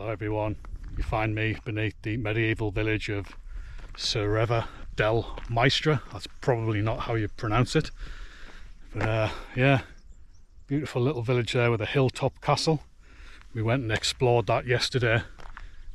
Hello everyone, you find me beneath the medieval village of Cervera del Maestra. That's probably not how you pronounce it, but yeah, beautiful little village there with a hilltop castle. We went and explored that yesterday,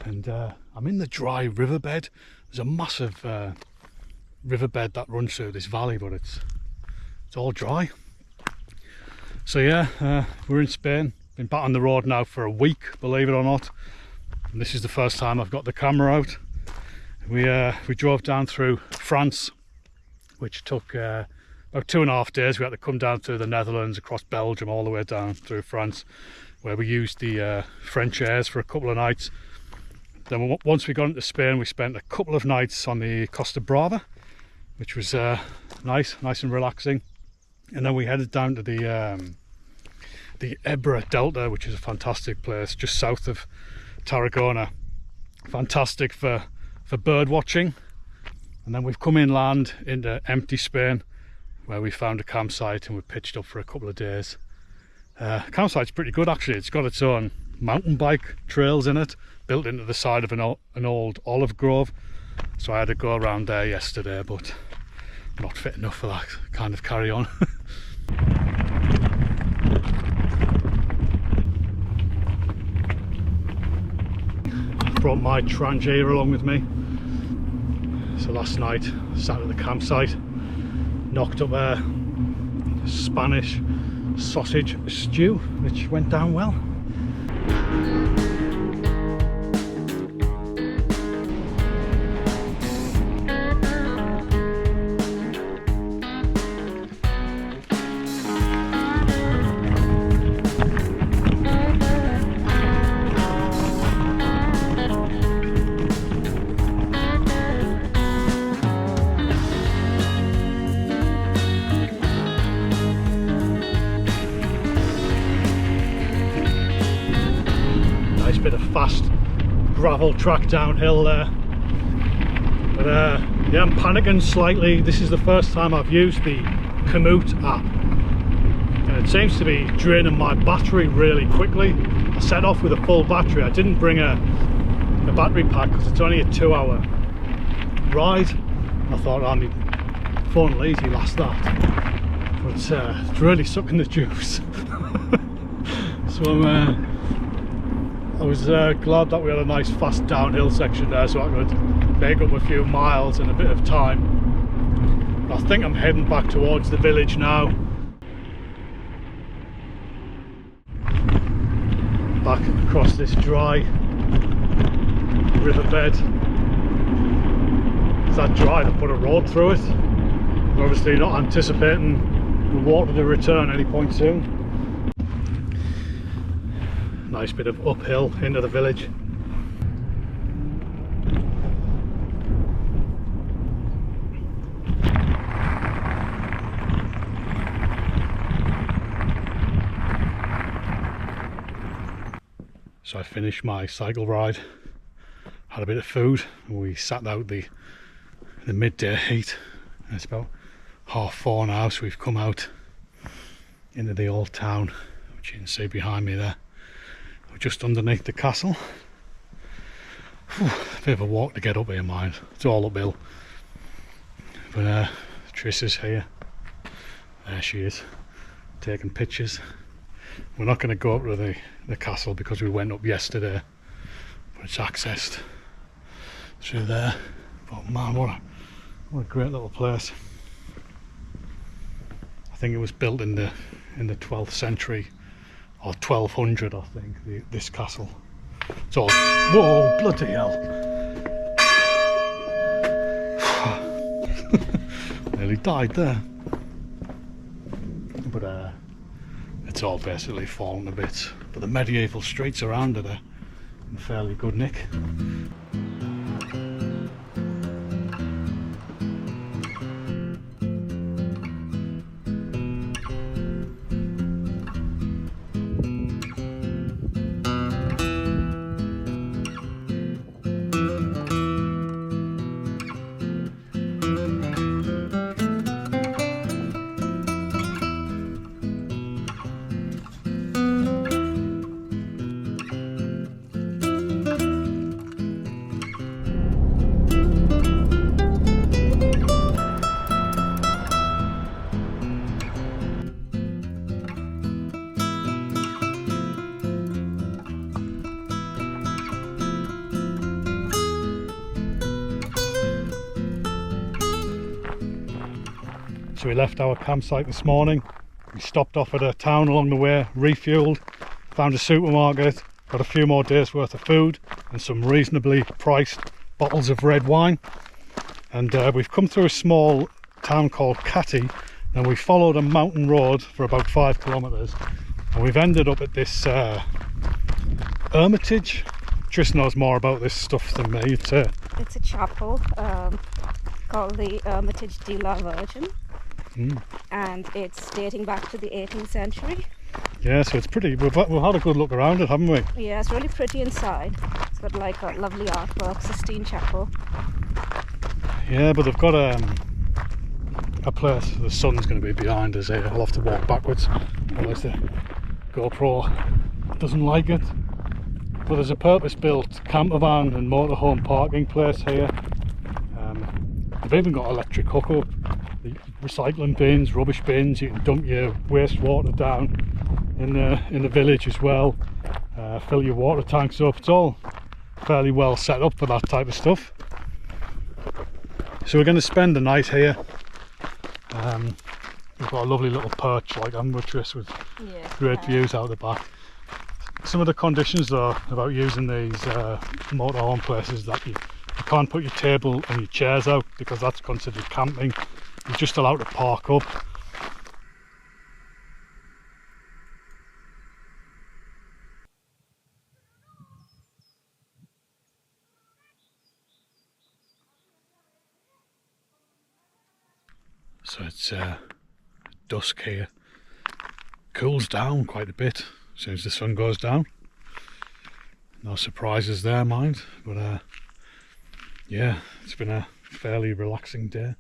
and I'm in the dry riverbed. There's a massive riverbed that runs through this valley, but it's all dry. So yeah, we're in Spain. Been back on the road now for a week, believe it or not, and this is the first time I've got the camera out. We drove down through France, which took about 2.5 days. We had to come down through the Netherlands, across Belgium, all the way down through France, where we used the French airs for a couple of nights. Then once we got into Spain, we spent a couple of nights on the Costa Brava, which was nice and relaxing. And then we headed down to the Ebra Delta, which is a fantastic place just south of Tarragona. Fantastic for bird watching. And then we've come inland into empty Spain, where we found a campsite and we pitched up for a couple of days. Campsite's pretty good actually. It's got its own mountain bike trails in it, built into the side of an old olive grove. So I had to go around there yesterday, but I'm not fit enough for that kind of carry on. Brought my Trangier along with me. So last night sat at the campsite, knocked up a Spanish sausage stew, which went down well. Bit of fast gravel track downhill there, but yeah, I'm panicking slightly. This is the first time I've used the Komoot app, and it seems to be draining my battery really quickly. I set off with a full battery. I didn't bring a battery pack because it's only a 2-hour ride. I thought, oh, my phone will easily last that, but it's really sucking the juice. So I was glad that we had a nice fast downhill section there, so I could make up a few miles in a bit of time. I think I'm heading back towards the village now. Back across this dry riverbed. It's that dry to put a road through it. We're obviously not anticipating the water to return any point soon. Nice bit of uphill into the village. So I finished my cycle ride, had a bit of food, and we sat out the midday heat. And it's about 4:30 now, so we've come out into the old town, which you can see behind me there. We're just underneath the castle. Whew, a bit of a walk to get up here, mind. It's all uphill. But Triss is here. There she is, taking pictures. We're not going to go up to the castle because we went up yesterday, but it's accessed through there. But man, what a great little place. I think it was built in the 12th century. Or 1200, I think, this castle. It's all, whoa, bloody hell. Nearly died there. But it's all basically fallen to bits. But the medieval streets around it are in fairly good nick. So we left our campsite this morning, we stopped off at a town along the way, refueled, found a supermarket, got a few more days worth of food and some reasonably priced bottles of red wine. And we've come through a small town called Catty, and we followed a mountain road for about 5 kilometres, and we've ended up at this Hermitage. Tris knows more about this stuff than me. It's a chapel called the Hermitage de la Virgin, and it's dating back to the 18th century. Yeah, so it's pretty. We've had a good look around it, haven't we? Yeah, it's really pretty inside. It's got like a lovely artwork, Sistine Chapel. Yeah, but they've got a place. The sun's going to be behind us here. I'll have to walk backwards, otherwise the GoPro doesn't like it. But there's a purpose-built camper van and motorhome parking place here. They've even got electric hookup, the recycling bins, rubbish bins. You can dump your wastewater down in the village as well. Fill your water tanks up. It's all fairly well set up for that type of stuff. So we're going to spend the night here. We've got a lovely little perch like Tris with great views out the back. Some of the conditions though about using these motorhome places that you can't put your table and your chairs out because that's considered camping. You're just allowed to park up. So it's dusk here. Cools down quite a bit as soon as the sun goes down. No surprises there, mind, but yeah, it's been a fairly relaxing day.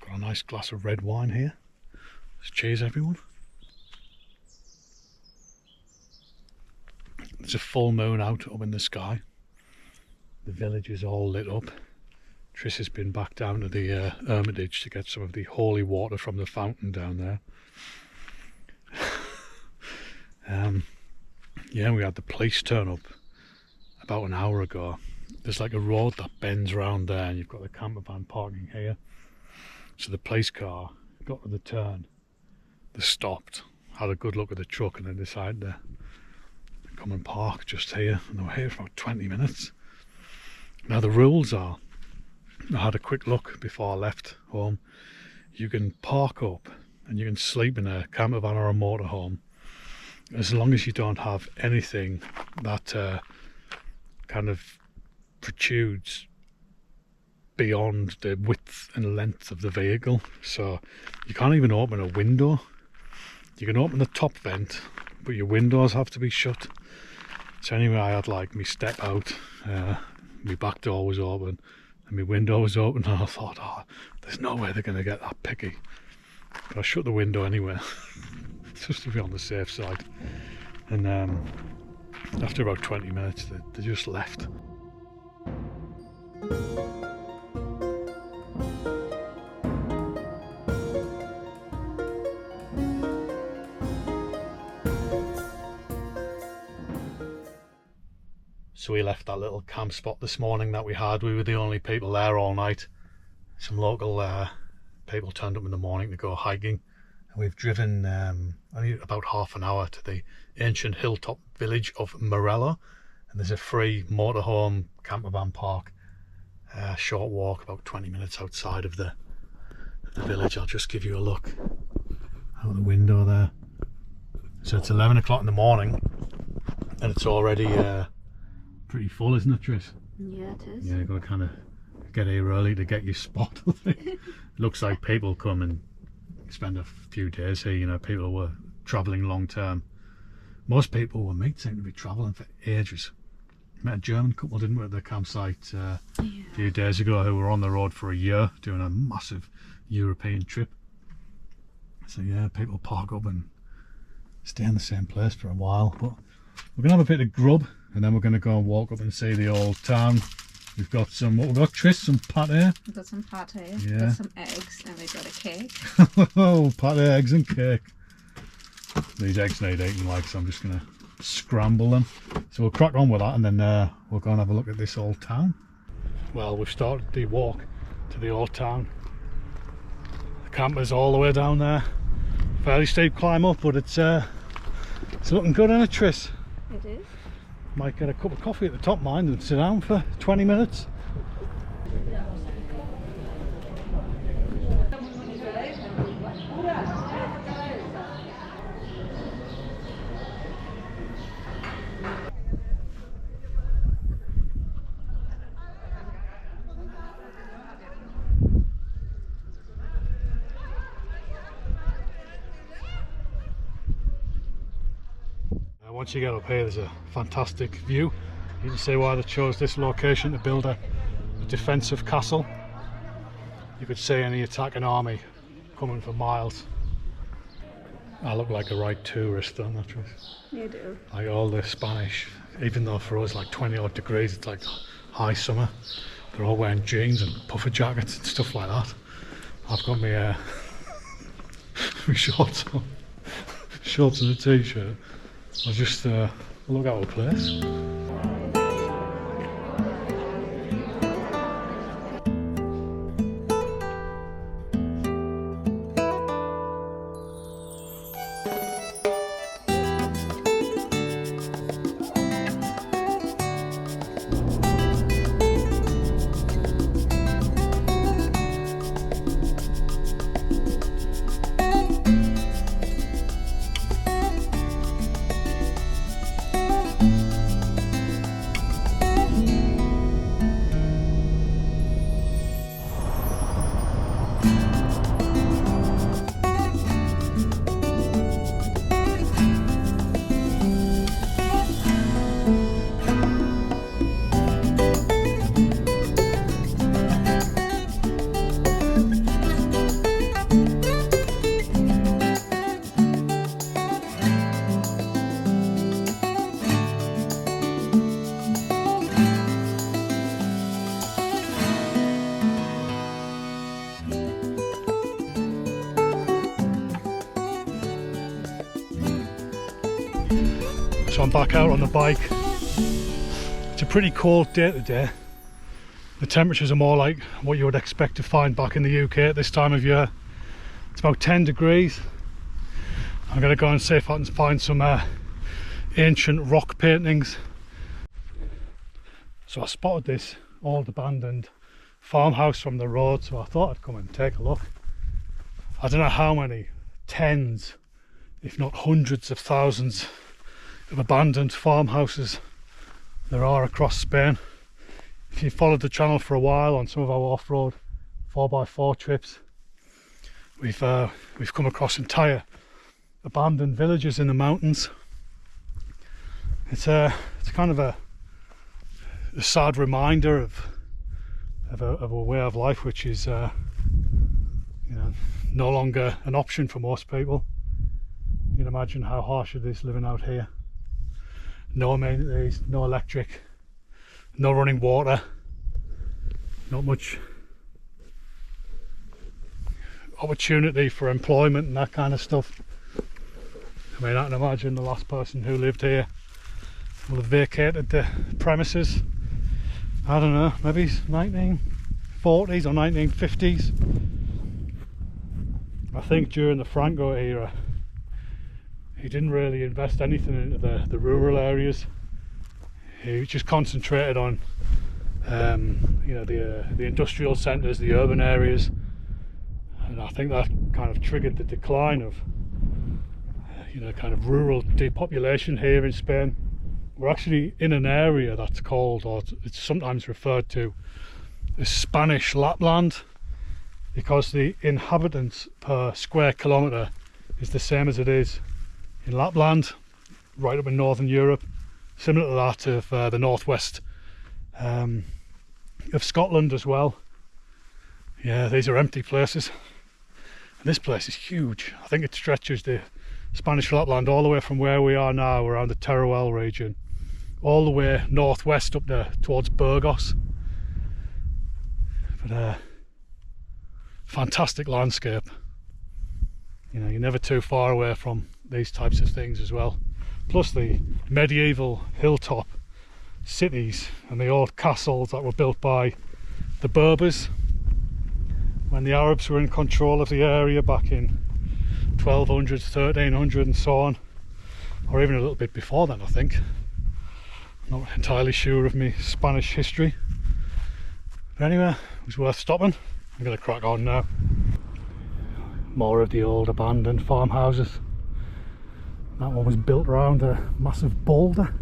Got a nice glass of red wine here. Let's cheers, everyone. There's a full moon out up in the sky. The village is all lit up. Tris has been back down to the Hermitage to get some of the holy water from the fountain down there. Yeah, we had the police turn up about an hour ago. There's like a road that bends round there and you've got the camper van parking here. So the police car got to the turn, they stopped, had a good look at the truck and then decided to come and park just here. And they were here for about 20 minutes. Now the rules are, I had a quick look before I left home, you can park up and you can sleep in a camper van or a motorhome as long as you don't have anything that kind of protrudes beyond the width and length of the vehicle. So you can't even open a window. You can open the top vent, but your windows have to be shut. So anyway, I had like my step out, my back door was open and my window was open, and I thought, oh, there's no way they're going to get that picky. But I shut the window anyway, just to be on the safe side. And after about 20 minutes, they just left. So we left that little camp spot this morning that we had. We were the only people there all night. Some local people turned up in the morning to go hiking. And we've driven only about half an hour to the ancient hilltop village of Morello. And there's a free motorhome camper van park. Short walk, about 20 minutes outside of the village. I'll just give you a look out the window there. So it's 11 o'clock in the morning and it's already pretty full, isn't it, Tris? Yeah, it is. Yeah, you've got to kind of get here early to get your spot. Looks like people come and spend a few days here, you know, people who were travelling long term. Most people we meet seem to be travelling for ages. Met a German couple, didn't we, at the campsite a few days ago, who were on the road for a year doing a massive European trip. So yeah, people park up and stay in the same place for a while. But we're going to have a bit of grub and then we're going to go and walk up and see the old town. We've got some, what we've got, Tris? Some pâté? We've got some pâté, yeah. We've got some eggs, and we've got a cake. Oh, pâté, eggs and cake. These eggs need eating, like, so I'm just going to scramble them. So we'll crack on with that and then we'll go and have a look at this old town. Well, we've started the walk to the old town. The campers all the way down there. Fairly steep climb up, but it's looking good, isn't it, Tris? It is. Might get a cup of coffee at the top, mind, and sit down for 20 minutes. Once you get up here, there's a fantastic view. You can see why they chose this location to build a defensive castle. You could see any attacking army coming for miles. I look like a right tourist, don't I, Tris? You do. Like all the Spanish, even though for us like 20 odd degrees, it's like high summer. They're all wearing jeans and puffer jackets and stuff like that. I've got my, my shorts on, shorts and a t-shirt. I'll just look at our place. So I'm back out on the bike. It's a pretty cold day today. The temperatures are more like what you would expect to find back in the UK at this time of year. It's about 10 degrees. I'm going to go and see if I can find some ancient rock paintings. So I spotted this old abandoned farmhouse from the road, so I thought I'd come and take a look. I don't know how many tens, if not hundreds of thousands of abandoned farmhouses there are across Spain. If you followed the channel for a while on some of our off-road 4x4 trips, we've come across entire abandoned villages in the mountains. It's kind of a sad reminder of a way of life which is you know, no longer an option for most people. You can imagine how harsh it is living out here. No amenities, no electric, no running water, not much opportunity for employment and that kind of stuff. I mean, I can imagine the last person who lived here will have vacated the premises, I don't know, maybe 1940s or 1950s. I think during the Franco era he didn't really invest anything into the rural areas. He just concentrated on you know, the industrial centres, the urban areas, and I think that kind of triggered the decline of you know, kind of rural depopulation here in Spain. We're actually in an area that's called, or it's sometimes referred to as Spanish Lapland, because the inhabitants per square kilometre is the same as it is in Lapland, right up in northern Europe, similar to that of the northwest of Scotland as well. Yeah, these are empty places. And this place is huge. I think it stretches the Spanish Lapland all the way from where we are now, around the Teruel region, all the way northwest up there towards Burgos. But fantastic landscape. You know, you're never too far away from these types of things as well. Plus the medieval hilltop cities and the old castles that were built by the Berbers. when the Arabs were in control of the area back in 1200, 1300 and so on, or even a little bit before then I think. Not entirely sure of my Spanish history. But anyway, it was worth stopping. I'm going to crack on now. More of the old abandoned farmhouses. That one was built around a massive boulder.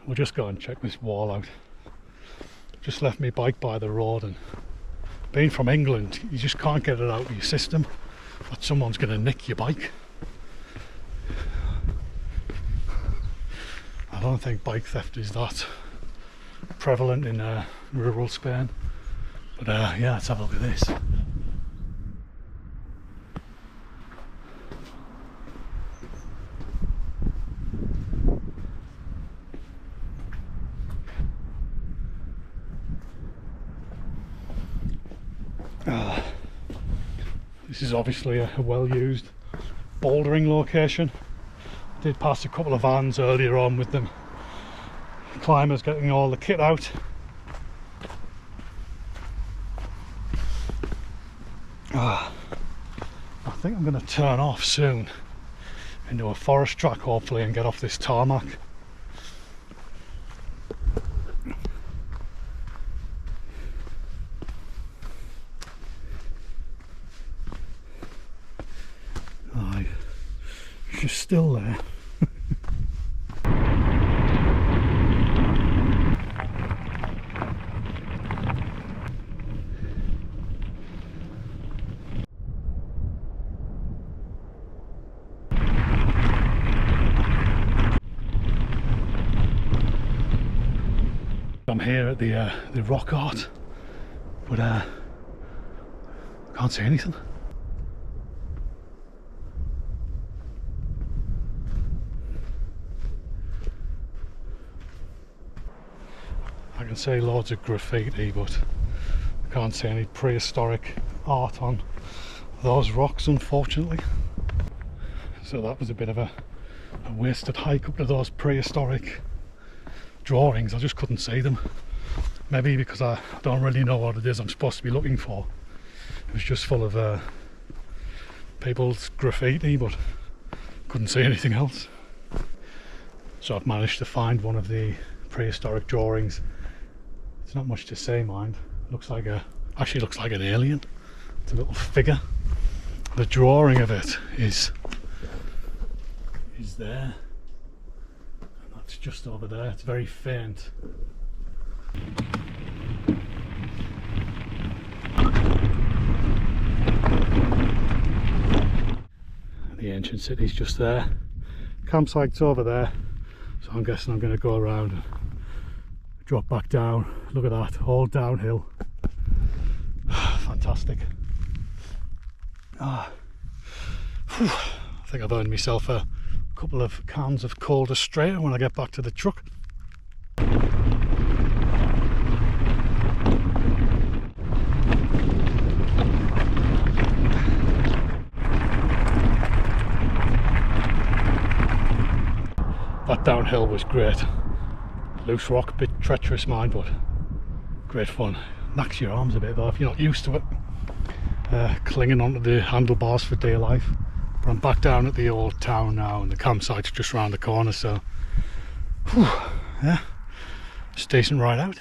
We'll just go and check this wall out. Just left my bike by the road, and being from England, you just can't get it out of your system that someone's going to nick your bike. I don't think bike theft is that prevalent in rural Spain, but yeah, let's have a look at this. This is obviously a well-used bouldering location. I did pass a couple of vans earlier on with them climbers getting all the kit out. I think I'm going to turn off soon into a forest track hopefully and get off this tarmac. She's still there. I'm here at the rock art, but I can't see anything. I can see loads of graffiti, but I can't see any prehistoric art on those rocks, unfortunately. So that was a bit of a wasted hike up to those prehistoric drawings. I just couldn't see them. Maybe because I don't really know what it is I'm supposed to be looking for. It was just full of people's graffiti, but couldn't see anything else. So I've managed to find one of the prehistoric drawings. It's not much to say, mind. Looks like actually looks like an alien. It's a little figure. The drawing of it is there. And that's just over there. It's very faint. The ancient city's just there. Campsite's over there. So I'm guessing I'm going to go around and drop back down. Look at that, all downhill. Fantastic. I think I've earned myself a couple of cans of cold Australia when I get back to the truck. That downhill was great. Loose rock, a bit treacherous mind, but great fun. Knacks your arms a bit though if you're not used to it. Clinging onto the handlebars for dear life. But I'm back down at the old town now, and the campsite's just round the corner, so yeah, it's a decent ride out.